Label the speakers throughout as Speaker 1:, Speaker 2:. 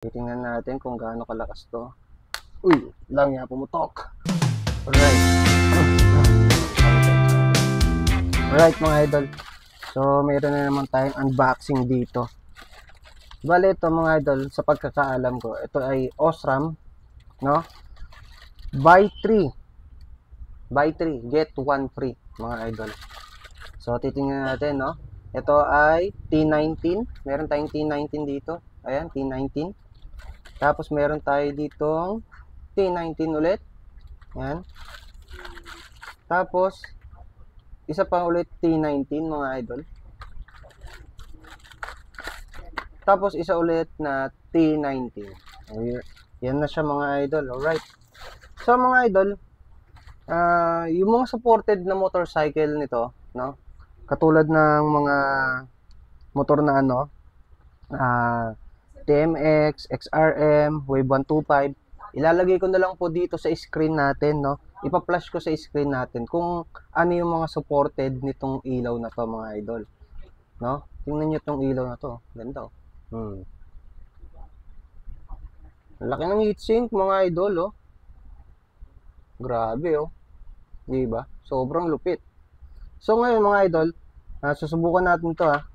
Speaker 1: Titingnan natin kung gaano kalakas to. Uy, lang niya pumutok. Alright. Alright mga idol. So, mayroon na naman tayong unboxing dito. Bale ito mga idol, sa pagkakaalam ko, ito ay Osram, no? Buy 3, get 1 free mga idol. So, titingnan natin, no? Ito ay T19. Meron tayong T19 dito. Ayan, T19. Tapos meron tayo ditong T19 ulit. Ayan. Tapos, isa pa ulit T19 mga idol. Tapos, isa ulit na T19. Yan na siya mga idol. Alright. So, mga idol, yung mga supported na motorcycle nito, no? Katulad ng mga motor na TMX, XRM, Wave 125, ilalagay ko na lang po dito sa screen natin, no? Ipa-flash ko sa screen natin kung ano yung mga supported nitong ilaw na to mga idol, no? Tingnan niyo tong ilaw na to, ganda oh. Laki ng heatsink mga idol oh. Grabe oh. 'Di ba? Sobrang lupit. So ngayon mga idol, susubukan natin to ha.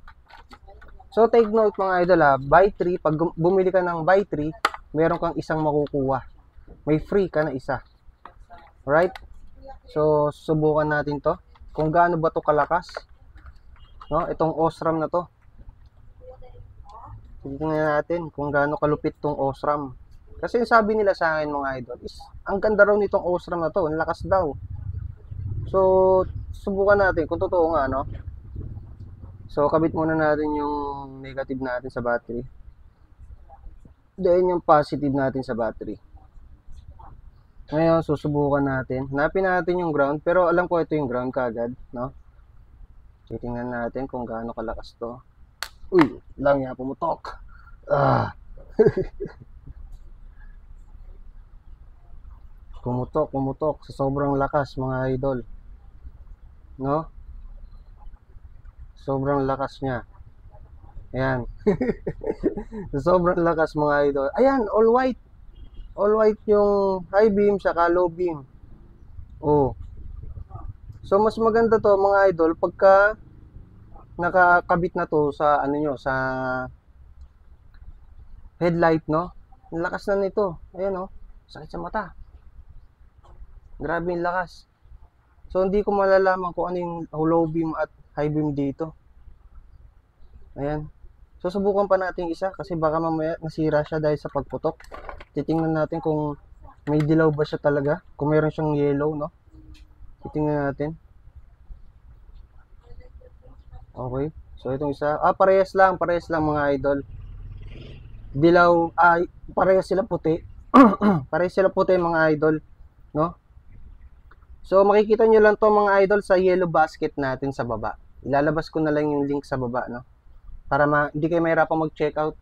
Speaker 1: So take note mga idol ha, buy 3, pag bumili ka ng buy 3, meron kang isang makukuha. May free ka na isa. Right? So susubukan natin to. Kung gaano ba to kalakas. No, itong Osram na to. Tingnan natin kung gaano kalupit tong Osram. Kasi sabi nila sa akin mga idol, is ang ganda raw nitong Osram na to, ang lakas daw. So subukan natin kung totoo nga no. So kabit muna natin yung negative natin sa battery. Then yung positive natin sa battery. Ngayon susubukan natin. Hanapin natin yung ground, pero alam ko ito yung ground kaagad, no? Titingnan natin kung gaano kalakas to. Uy, lang niya pumutok. Pumutok sa sobrang lakas mga idol. No? Sobrang lakas niya. Ayan. Sa sobrang lakas mga idol. Ayan, all white. All white yung high beam saka low beam. Oh. So mas maganda to mga idol pagka nakakabit na to sa ano nyo, sa headlight, no? Ang lakas na nito. Ayan oh. Sakit sa mata. Grabe yung lakas. So hindi ko malalaman kung ano yung low beam at high beam dito. Ayan. Susubukan pa natin isa kasi baka mamaya nasira siya dahil sa pagputok. Titingnan natin kung may dilaw ba siya talaga. Kung meron siyang yellow, no? Titingnan natin. Okay. So itong isa. Parehas lang mga idol. Dilaw, parehas sila puti. Parehas sila puti mga idol, no? So makikita nyo lang to mga idol sa yellow basket natin sa baba. Ilalabas ko na lang yung link sa baba, no? Para hindi kayo mahirapang mag-check out